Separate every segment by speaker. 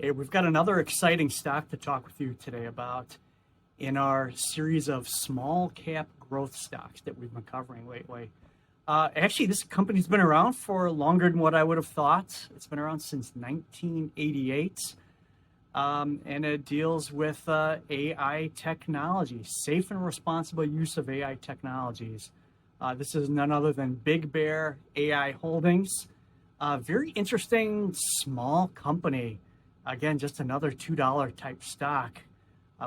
Speaker 1: Hey, we've got another exciting stock to talk with you today about in our series of small cap growth stocks that we've been covering lately. Actually, this company's been around for longer than what I would have thought. It's been around since 1988, and it deals with AI technology, safe and responsible use of AI technologies. This is none other than BigBear.ai Holdings. Very interesting small company. Again, just another $2 type stock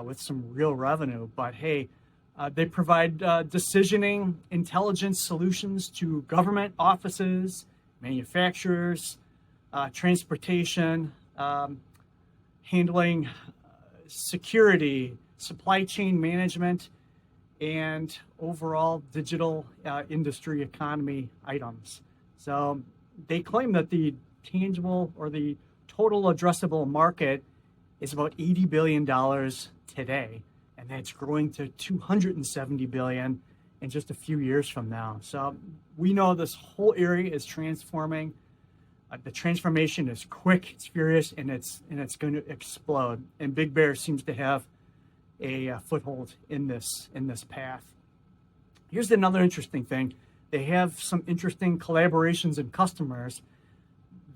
Speaker 1: with some real revenue. But hey, they provide decisioning intelligence solutions to government offices, manufacturers, transportation, handling security, supply chain management, and overall digital industry economy items. So they claim that the tangible or the total addressable market is about $80 billion today, and that's growing to $270 billion in just a few years from now. So we know this whole area is transforming. The transformation is quick, it's furious, and it's going to explode. And Big Bear seems to have a foothold in this path. Here's another interesting thing. They have some interesting collaborations and customers.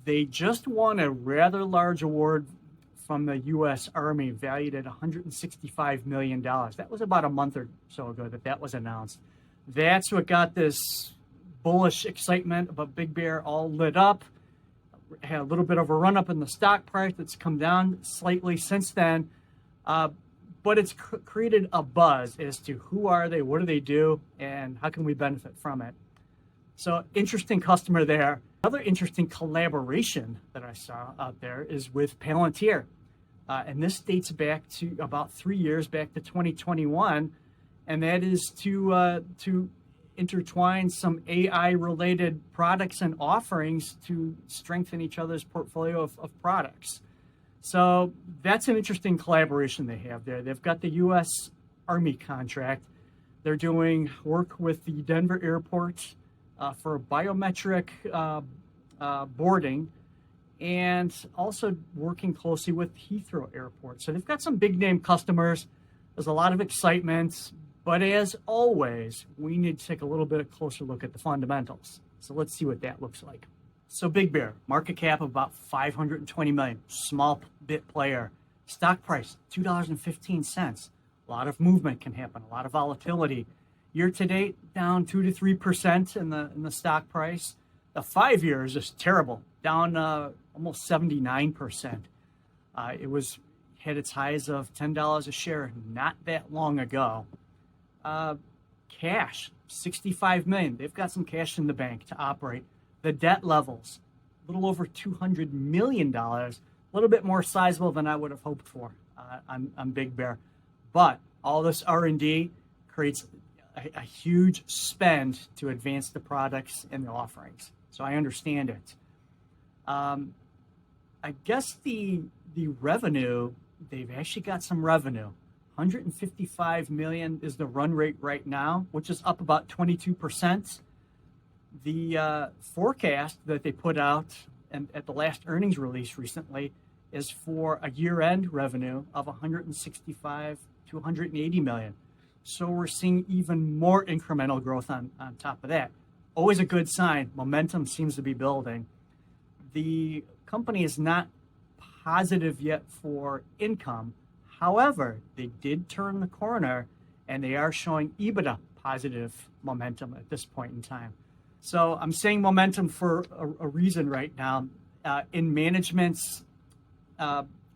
Speaker 1: They just won a rather large award from the U.S. Army valued at $165 million. That was about a month or so ago that was announced. That's what got this bullish excitement about Big Bear all lit up. Had a little bit of a run up in the stock price that's come down slightly since then. But it's created a buzz as to who are they, what do they do, and how can we benefit from it. So interesting customer there. Another interesting collaboration that I saw out there is with Palantir. And this dates back to about 3 years, back to 2021. And that is to intertwine some AI-related products and offerings to strengthen each other's portfolio of products. So that's an interesting collaboration they have there. They've got the U.S. Army contract. They're doing work with the Denver airport for biometric boarding, and also working closely with Heathrow Airport. So they've got some big name customers. There's a lot of excitement, but as always, we need to take a little bit of closer look at the fundamentals. So let's see what that looks like. So Big Bear, market cap of about $520 million, small bit player. Stock price, $2.15. A lot of movement can happen, a lot of volatility. Year to date, down 2 to 3% in the stock price. The 5 year is just terrible, down almost 79%. It had its highs of $10 a share not that long ago. Cash, $65 million. They've got some cash in the bank to operate. The debt levels, a little over $200 million, a little bit more sizable than I would have hoped for on Big Bear. But all this R&D creates a huge spend to advance the products and the offerings. So I understand it. I guess the revenue, they've actually got some revenue. $155 million is the run rate right now, which is up about 22%. The forecast that they put out at the last earnings release recently is for a year-end revenue of $165 to $180 million. So we're seeing even more incremental growth on top of that. Always a good sign. Momentum seems to be building. The company is not positive yet for income. However, they did turn the corner, and they are showing EBITDA positive momentum at this point in time. So I'm saying momentum for a reason right now. In management's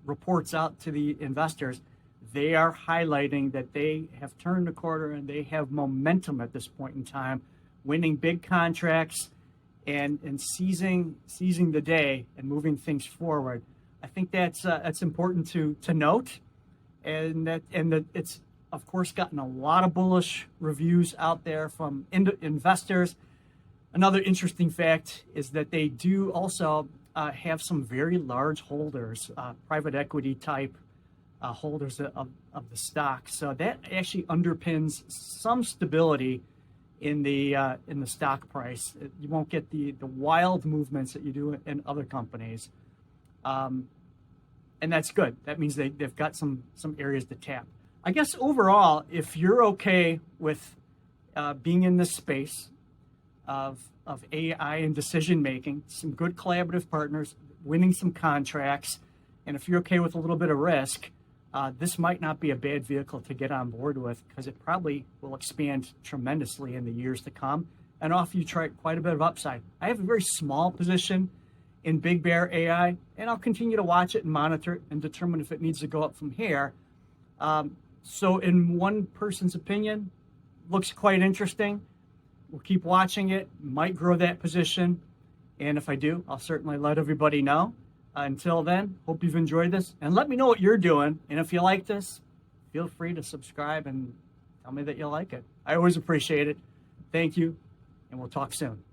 Speaker 1: reports out to the investors, they are highlighting that they have turned the corner and they have momentum at this point in time, winning big contracts and seizing the day and moving things forward. I think that's important to note, and that it's of course gotten a lot of bullish reviews out there from investors. Another interesting fact is that they do also have some very large holders, private equity type holders of the stock. So that actually underpins some stability in the stock price. You won't get the wild movements that you do in other companies. and that's good. That means they've got some areas to tap. I guess overall, if you're okay with being in this space of AI and decision making, some good collaborative partners, winning some contracts, and if you're okay with a little bit of risk, this might not be a bad vehicle to get on board with, because it probably will expand tremendously in the years to come and offer you quite a bit of upside. I have a very small position in BigBear.ai, and I'll continue to watch it and monitor it and determine if it needs to go up from here. So in one person's opinion, looks quite interesting. We'll keep watching it, might grow that position. And if I do, I'll certainly let everybody know. Until then, hope you've enjoyed this, and let me know what you're doing. And if you like this, feel free to subscribe and tell me that you like it. I always appreciate it. Thank you, and we'll talk soon.